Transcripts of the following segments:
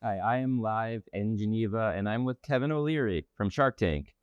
Hi, I am live in Geneva, and I'm with Kevin O'Leary from Shark Tank.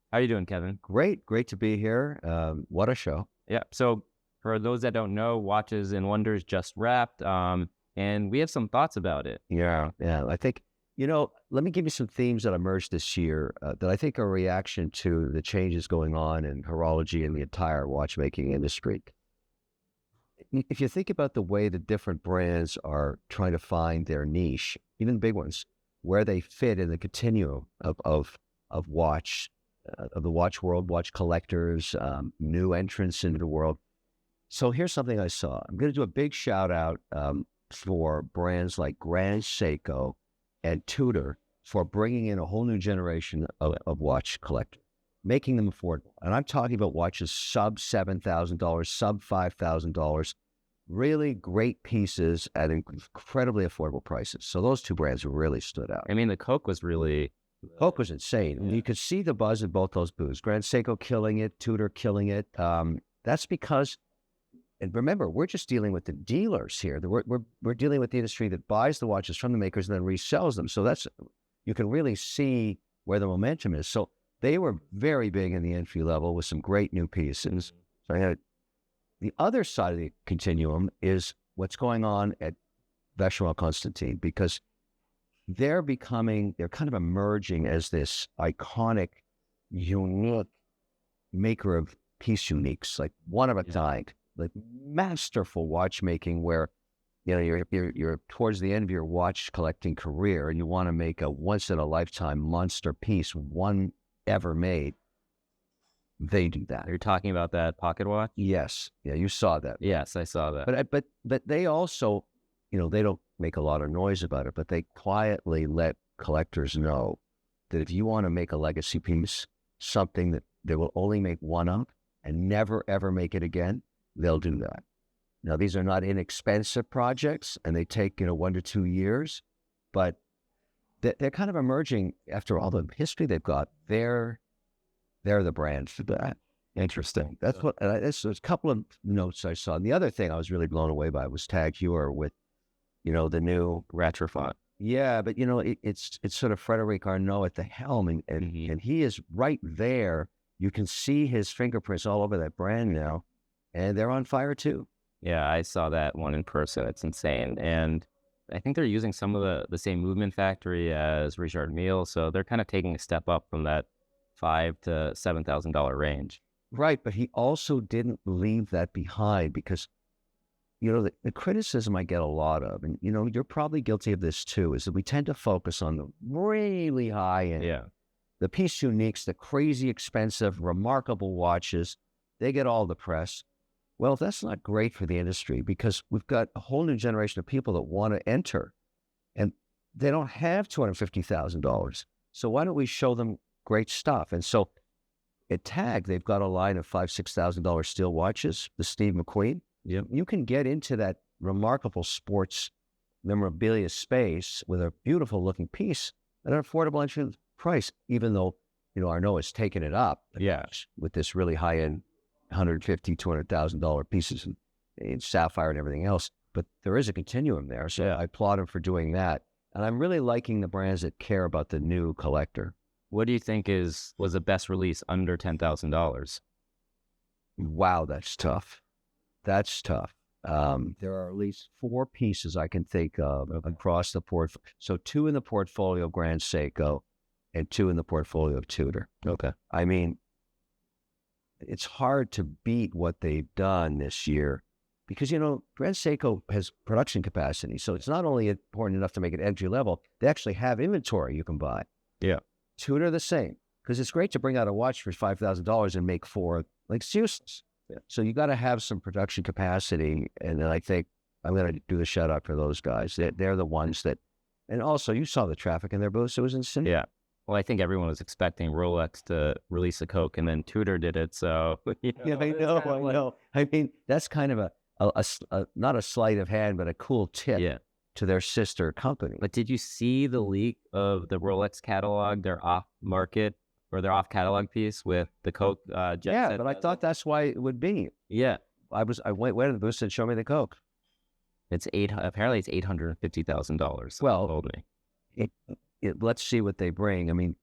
How are you doing, Kevin? Great to be here. What a show. Yeah. So, for those that don't know, Watches and Wonders just wrapped, and we have some thoughts about it. Yeah. I think, let me give you some themes that emerged this year that I think are a reaction to the changes going on in horology and the entire watchmaking industry. If you think about the way the different brands are trying to find their niche, even the big ones, where they fit in the continuum of watch, of the watch world, watch collectors, new entrants into the world. So here's something I saw. I'm going to do a big shout out for brands like Grand Seiko and Tudor for bringing in a whole new generation of watch collector, making them affordable. And I'm talking about watches sub $7,000, sub $5,000, really great pieces at incredibly affordable prices. So those two brands really stood out. I mean, the Coke was really. Coke was insane. Yeah. You could see the buzz in both those booths. Grand Seiko killing it, Tudor killing it. That's because, and remember, we're just dealing with the dealers here. We're dealing with the industry that buys the watches from the makers and then resells them. So you can really see where the momentum is. So they were very big in the entry level with some great new pieces. So the other side of the continuum is what's going on at Vacheron Constantin, because they're kind of emerging as this iconic, unique maker of piece uniques, like one of a kind, like masterful watchmaking, where you're towards the end of your watch collecting career and you want to make a once in a lifetime monster piece, one ever made. They do that. You're talking about that pocket watch? Yes, yeah, you saw that. Yes, I saw that. But they also, they don't make a lot of noise about it, but they quietly let collectors know that if you want to make a legacy piece, something that they will only make one of and never ever make it again, they'll do that. Now, these are not inexpensive projects, and they take 1 to 2 years, but they're kind of emerging after all the history they've got. They're the brand for that. Interesting. That's what. There's a couple of notes I saw. And the other thing I was really blown away by was Tag Heuer with, the new Retrofit. Yeah, but it's sort of Frederic Arnault at the helm, and he is right there. You can see his fingerprints all over that brand now, and they're on fire too. Yeah, I saw that one in person. It's insane. And I think they're using some of the same movement factory as Richard Mille. So they're kind of taking a step up from that $5,000 to $7,000 range. Right. But he also didn't leave that behind because, the criticism I get a lot of, and, you're probably guilty of this too, is that we tend to focus on the really high end. Yeah. The piece uniques, the crazy expensive, remarkable watches, they get all the press. Well, that's not great for the industry because we've got a whole new generation of people that want to enter and they don't have $250,000. So why don't we show them great stuff? And so at Tag, they've got a line of $5,000, $6,000 steel watches, the Steve McQueen. Yep. You can get into that remarkable sports memorabilia space with a beautiful looking piece at an affordable entry price, even though, Arnault has taken it up with this really high end $150,000, $200,000 pieces in sapphire and everything else. But there is a continuum there. So I applaud him for doing that. And I'm really liking the brands that care about the new collector. What do you think was the best release under $10,000? Wow, that's tough. That's tough. There are at least 4 pieces I can think of across the portfolio. So 2 in the portfolio of Grand Seiko and 2 in the portfolio of Tudor. Okay. I mean, it's hard to beat what they've done this year because, Grand Seiko has production capacity. So it's not only important enough to make it entry level, they actually have inventory you can buy. Yeah. Tudor the same, because it's great to bring out a watch for $5,000 and make 4. Like, it's useless. Yeah. So you got to have some production capacity. And then I think I'm going to do the shout out for those guys. They're the ones that, and also you saw the traffic in their booths. It was insane. Yeah. Well, I think everyone was expecting Rolex to release a Coke and then Tudor did it. So, yeah, I know. I mean, that's kind of a not a sleight of hand, but a cool tip to their sister company. But did you see the leak of the Rolex catalog, their off-market or their off-catalog piece with the Coke jet set? Yeah, but I thought that's why it would be. Yeah. I went to the booth and showed me the Coke. Apparently it's $850,000. Well, told me. it, let's see what they bring. I mean,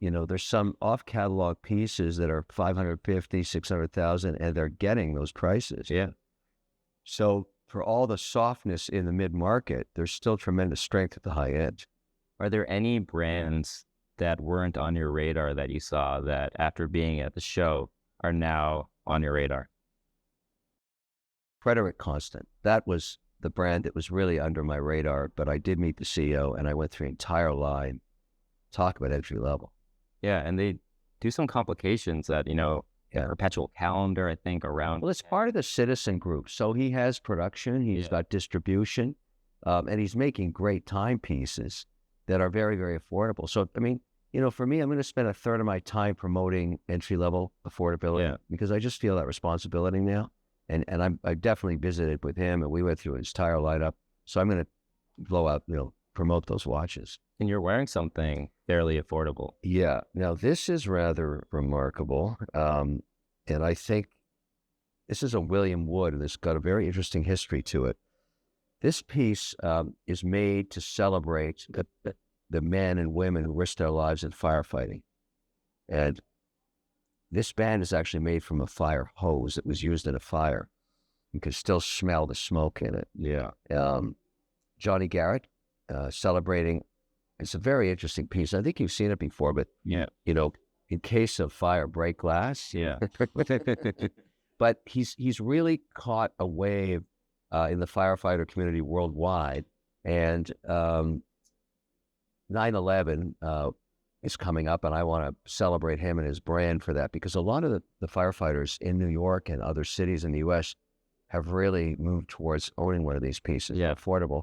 there's some off-catalog pieces that are 550, 600,000, and they're getting those prices. Yeah. So for all the softness in the mid-market, there's still tremendous strength at the high end. Are there any brands that weren't on your radar that you saw that after being at the show are now on your radar? Frederick Constant, that was the brand that was really under my radar, but I did meet the CEO and I went through the entire line, talk about entry level. Yeah, and they do some complications that, Yeah. perpetual calendar, I think, around. Well, it's part of the Citizen Group. So he has production, he's got distribution, and he's making great timepieces that are very, very affordable. So, I mean, for me, I'm going to spend a third of my time promoting entry-level affordability because I just feel that responsibility now. And I definitely visited with him, and we went through his entire lineup. So I'm going to blow out, promote those watches. And you're wearing something fairly affordable. Yeah. Now, this is rather remarkable. And I think this is a William Wood, and it's got a very interesting history to it. This piece is made to celebrate the men and women who risked their lives in firefighting. And this band is actually made from a fire hose that was used in a fire. You can still smell the smoke in it. Yeah. Johnny Garrett celebrating. It's a very interesting piece. I think you've seen it before, but in case of fire, break glass. Yeah. But he's really caught a wave in the firefighter community worldwide, and 9/11 is coming up, and I want to celebrate him and his brand for that, because a lot of the firefighters in New York and other cities in the U.S. have really moved towards owning one of these pieces. Yeah. Affordable.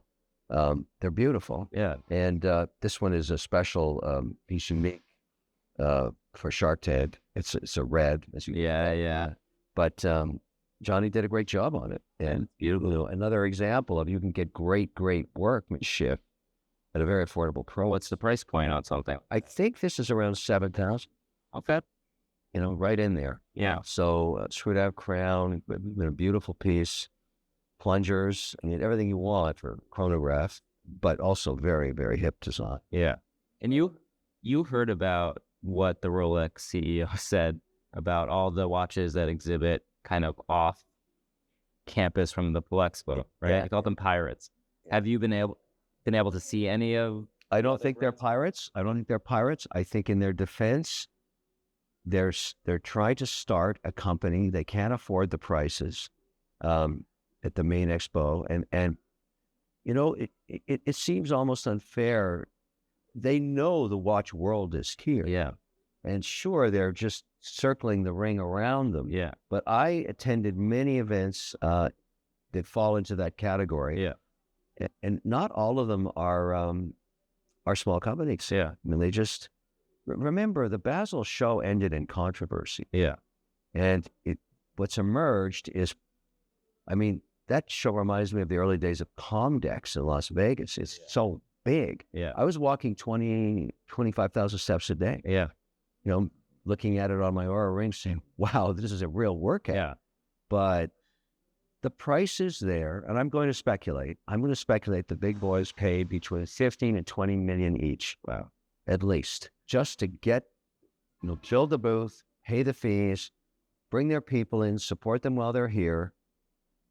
They're beautiful. Yeah. And this one is a special piece unique for Shark Tank. It's a red. Yeah. But Johnny did a great job on it. And beautiful. Another example of you can get great workmanship at a very affordable price. What's the price point on something? I think this is around 7,000. Okay. Right in there. Yeah. So screwed out crown, a beautiful piece, plungers, everything you want for chronograph, but also very, very hip design. Yeah. And you heard about what the Rolex CEO said about all the watches that exhibit kind of off campus from the Expo, right? Yeah. They call them pirates. Have you been able to see any of? I don't think they're pirates. I think in their defense, they're trying to start a company. They can't afford the prices at the main expo, and it seems almost unfair. They know the watch world is here. Yeah. And sure, they're just circling the ring around them. Yeah. But I attended many events that fall into that category. Yeah. And not all of them are small companies. Yeah. I mean, they just remember the Basel show ended in controversy. Yeah. And what's emerged is, that show reminds me of the early days of Comdex in Las Vegas. It's so big. Yeah. I was walking 25,000 steps a day. Yeah. Looking at it on my Oura Ring saying, wow, this is a real workout. Yeah. But the price is there, and I'm going to speculate. The big boys paid between 15 and 20 million each. Wow. At least, just to get, build the booth, pay the fees, bring their people in, support them while they're here.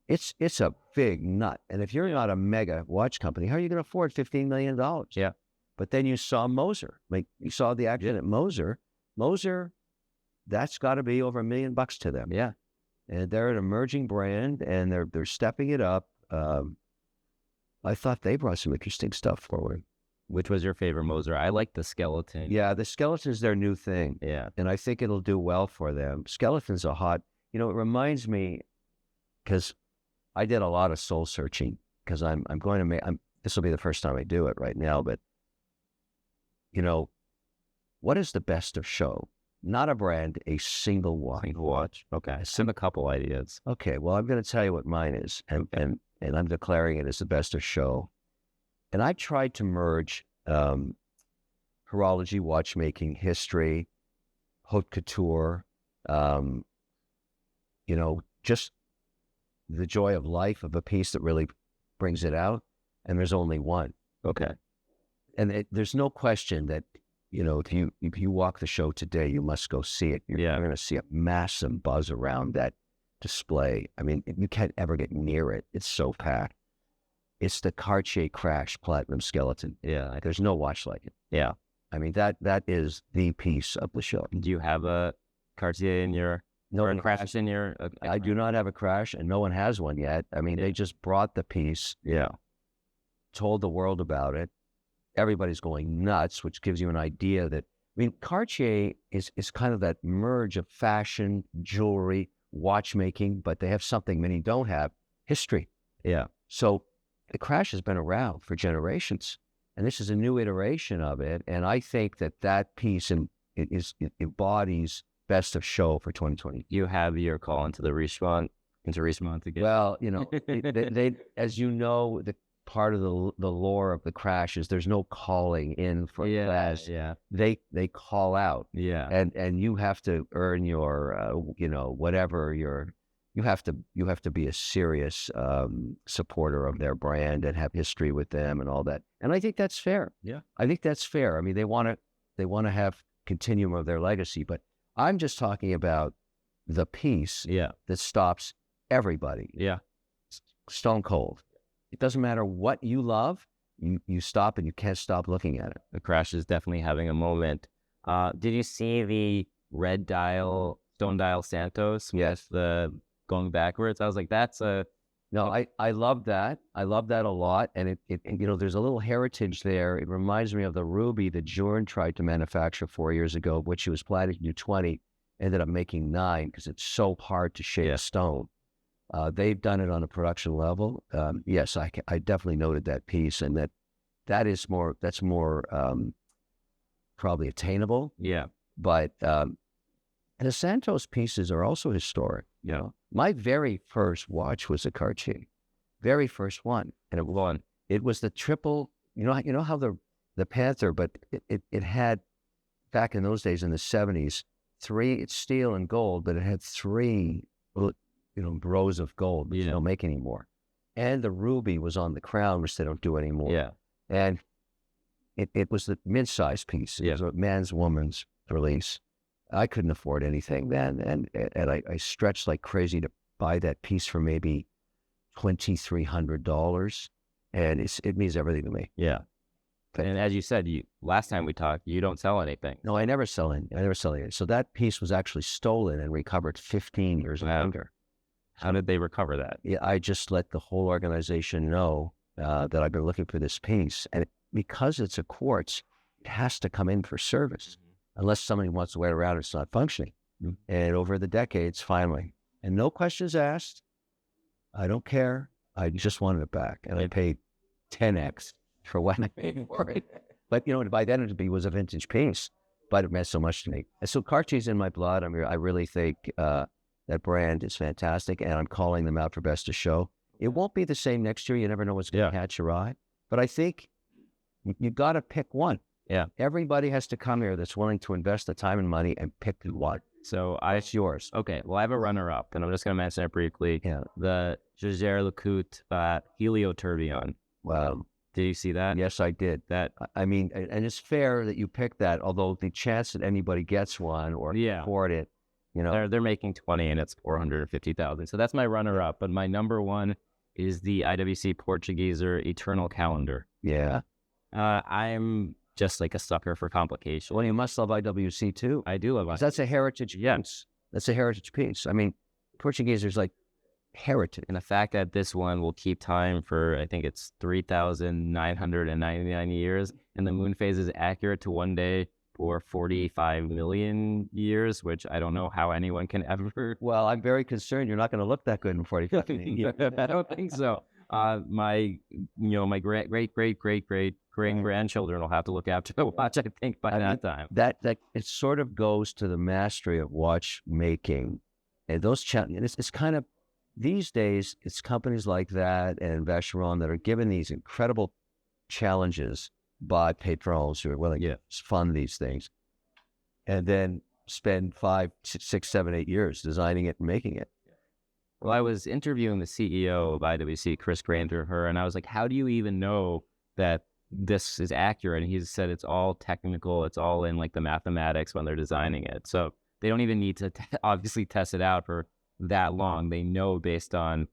It's a big nut. And if you're not a mega watch company, how are you going to afford $15 million? Yeah. But then you saw Moser. You saw the action at Moser. Moser, that's got to be over $1 million to them. Yeah. And they're an emerging brand, and they're stepping it up. I thought they brought some interesting stuff forward. Which was your favorite Moser? I like the skeleton. Yeah, the skeleton's their new thing. Yeah. And I think it'll do well for them. Skeleton's a hot, it reminds me, because I did a lot of soul searching, because I'm going to make, this will be the first time I do it right now, but, what is the best of show? Not a brand, a single watch. Single watch. Okay. Send a couple ideas. Okay, well, I'm going to tell you what mine is, and I'm declaring it as the best of show. And I tried to merge horology, watchmaking, history, haute couture, just the joy of life of a piece that really brings it out. And there's only one. Okay. there's no question that, if you walk the show today, you must go see it. You're going to see a massive buzz around that display. I mean, you can't ever get near it. It's so packed. It's the Cartier Crash Platinum Skeleton. Yeah. There's no watch like it. Yeah. I mean, that is the piece of the show. Do you have a Cartier in your, or a Crash in your? I do not have a Crash, and no one has one yet. I mean, they just brought the piece. Yeah. Told the world about it. Everybody's going nuts, which gives you an idea that, I mean, Cartier is kind of that merge of fashion, jewelry, watchmaking, but they have something many don't have: history. Yeah. So the Crash has been around for generations, and this is a new iteration of it. And I think that piece it embodies best of show for 2020. You have your call into Richemont again. Well, they as you know, the part of the lore of the Crash is there's no calling in for class. Yeah. They call out. Yeah. And you have to earn your whatever you have to be a serious supporter of their brand and have history with them and all that. And I think that's fair. Yeah. I think that's fair. I mean, they want to have continuum of their legacy, but I'm just talking about the piece that stops everybody. Yeah. Stone cold. It doesn't matter what you love, you stop and you can't stop looking at it. The Crash is definitely having a moment. Did you see the red dial, stone dial Santos? Yes. The going backwards. I was like, that's a... No, I love that. I love that a lot. And it there's a little heritage there. It reminds me of the ruby that Jorn tried to manufacture 4 years ago, which he was planning to do 20, ended up making 9 because it's so hard to shape stone. They've done it on a production level. Yes, I definitely noted that piece, and that's more probably attainable. Yeah. But the Santos pieces are also historic. My very first watch was a Cartier, very first one, and it was the triple. You know how the Panther, but it had, back in those days in the 70s, it's steel and gold, but it had 3 rows of gold, which they don't make anymore. And the ruby was on the crown, which they don't do anymore. Yeah. And it was the mid-size piece. It was a man's, woman's release. I couldn't afford anything then. And I stretched like crazy to buy that piece for maybe $2,300. And it means everything to me. Yeah. And as you said, last time we talked, you don't sell anything. No, I never sell anything. So that piece was actually stolen and recovered 15 years later. How did they recover that? Yeah, I just let the whole organization know that I've been looking for this piece. And because it's a quartz, it has to come in for service. Unless somebody wants to wear it around, it's not functioning. And over the decades, finally, and no questions asked, I don't care. I just wanted it back. And I paid 10x for what I paid for it. But, by then it was a vintage piece, but it meant so much to me. And so Cartier's in my blood. I mean, I really think that brand is fantastic, and I'm calling them out for best of show. It won't be the same next year. You never know what's going to catch your eye. But I think you got to pick one. Yeah. Everybody has to come here that's willing to invest the time and money and pick one. So it's yours. Okay. Well, I have a runner-up, and I'm just going to mention it briefly. Yeah. The Jaeger LeCoultre Helio Tourbillon. Wow. Did you see that? Yes, I did. I mean, and it's fair that you picked that, although the chance that anybody gets one or afford it, they're making 20 and it's 450,000. So that's my runner-up. But my number one is the IWC Portugieser Eternal Calendar. Yeah. I'm just like a sucker for complication. Well, you must love IWC too. I do love IWC. That's a heritage piece. That's a heritage piece. I mean, Portugueser's like heritage. And the fact that this one will keep time for, I think it's 3,999 years, and the moon phase is accurate to one day for 45 million years, which I don't know how anyone can ever. Well, I'm very concerned you're not going to look that good in 45 million years. I don't think so. My great grandchildren will have to look after the watch, I think, by that time. That it sort of goes to the mastery of watchmaking, and those it's kind of, these days it's companies like that and Vacheron that are given these incredible challenges by patrons who are willing to fund these things, and then spend 5, 6, 7, 8 years designing it and making it. Well, I was interviewing the CEO of IWC, Chris Granger, and I was like, how do you even know that this is accurate. And he said it's all technical. It's all in like the mathematics when they're designing it. So they don't even need to obviously test it out for that long. They know based on,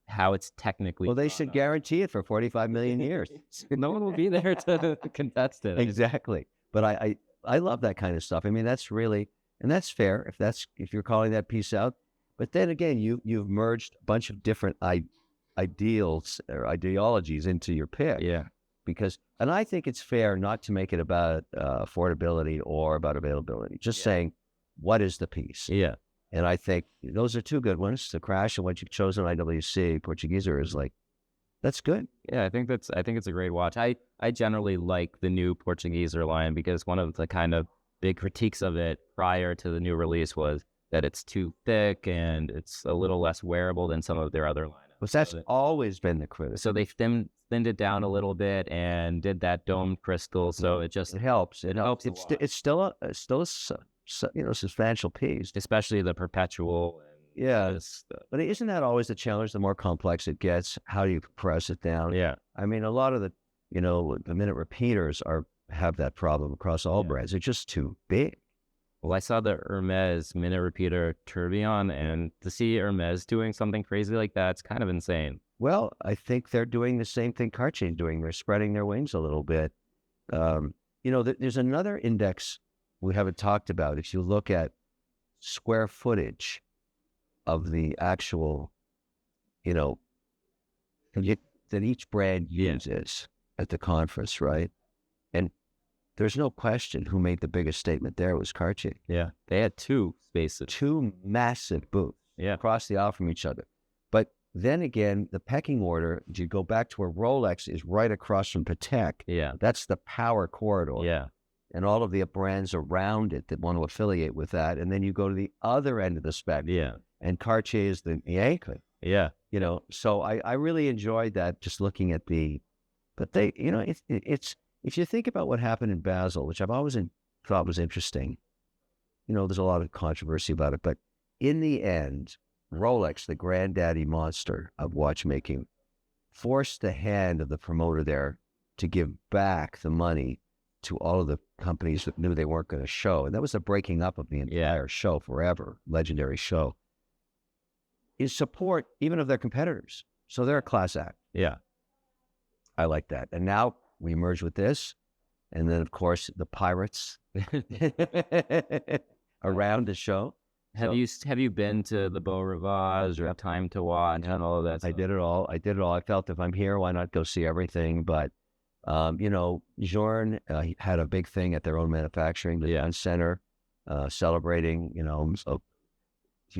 how it's technically Well, they drawn should up. guarantee it for 45 million years. No one will be there to contest it. Exactly. But I love that kind of stuff. I mean, that's really, and that's fair if you're calling that piece out. But then again, you've merged a bunch of different ideals or ideologies into your pick. Yeah. And I think it's fair not to make it about affordability or about availability. Just saying, what is the piece? Yeah. And I think those are two good ones. The Crash and what you've chosen, IWC, Portugueser is like, that's good. Yeah, I think it's a great watch. I generally like the new Portuguese line because one of the kind of big critiques of it prior to the new release was that it's too thick and it's a little less wearable than some of their other lineups. But that's always been the criticism. So they thinned it down a little bit and did that domed crystal. So it helps. It helps. It's still a substantial piece, especially the perpetual. Yeah, but isn't that always the challenge? The more complex it gets, how do you compress it down? Yeah, I mean, a lot of the minute repeaters have that problem across all brands. They're just too big. Well, I saw the Hermes minute repeater tourbillon, and to see Hermes doing something crazy like that, it's kind of insane. Well, I think they're doing the same thing Cartier's doing. They're spreading their wings a little bit. There's another index we haven't talked about. If you look at square footage of the actual, that each brand uses at the conference, right? And there's no question who made the biggest statement there was Cartier. Yeah, they had two spaces. Two massive booths across the aisle from each other. But then again, the pecking order, you go back to where Rolex is right across from Patek. Yeah. That's the power corridor. Yeah. And all of the brands around it that want to affiliate with that. And then you go to the other end of the spectrum. Yeah. And Cartier is the anchor. Yeah. So I really enjoyed that, just looking at but they, it's, if you think about what happened in Basel, which I've always thought was interesting, there's a lot of controversy about it, but in the end, Rolex, the granddaddy monster of watchmaking, forced the hand of the promoter there to give back the money to all of the companies that knew they weren't going to show. And that was the breaking up of the entire show forever, legendary show, in support even of their competitors. So they're a class act. Yeah. I like that. And now we merge with this. And then, of course, the pirates around the show. Have you been to the Beau Rivage or have time to watch and all of that stuff? I did it all. I felt if I'm here, why not go see everything? But, Journe had a big thing at their own manufacturing center, celebrating, so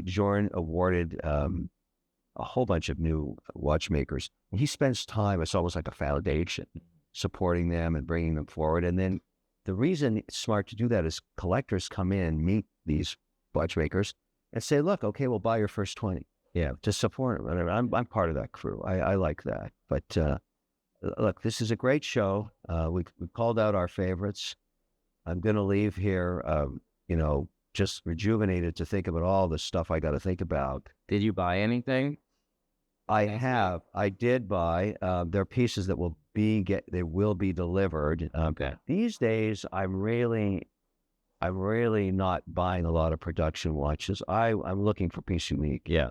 Journe awarded a whole bunch of new watchmakers. And he spends time, it's almost like a foundation, supporting them and bringing them forward. And then the reason it's smart to do that is collectors come in, meet these watchmakers, and say, look, okay, we'll buy your first 20. Yeah, to support them. And I'm part of that crew. I like that. But look, this is a great show. We called out our favorites. I'm going to leave here, just rejuvenated to think about all the stuff I got to think about. Did you buy anything? I did buy. There are pieces that will be delivered. Okay. These days, I'm really not buying a lot of production watches. I'm looking for piece unique. Yeah.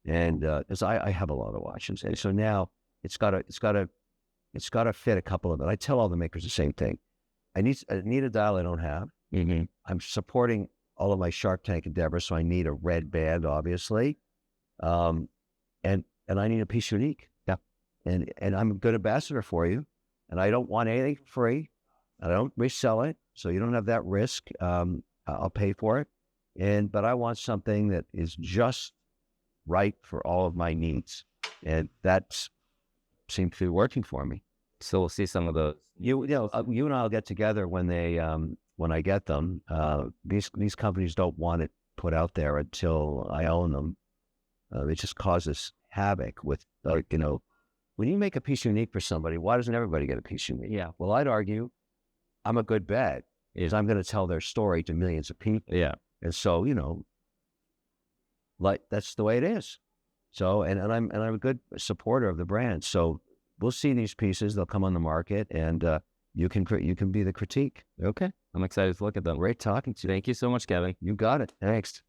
And as I have a lot of watches, and so now it's got to fit a couple of it. I tell all the makers the same thing. I need a dial I don't have. Mm-hmm. I'm supporting all of my Shark Tank endeavors, so I need a red band, obviously, and I need a piece unique. Yeah, and I'm a good ambassador for you, and I don't want anything for free. I don't resell it, so you don't have that risk. I'll pay for it, but I want something that is just right for all of my needs, and that seems to be working for me. So we'll see some of those. You and I'll get together when I get them. These companies don't want it put out there until I own them. It just causes havoc with, when you make a piece unique for somebody, why doesn't everybody get a piece unique? Yeah. Well, I'd argue I'm a good bet because I'm going to tell their story to millions of people. Yeah. And so, like that's the way it is. So, and I'm a good supporter of the brand. So we'll see these pieces. They'll come on the market, and you can be the critique. Okay, I'm excited to look at them. great talking to you. Thank you so much, Kevin. You got it. Thanks.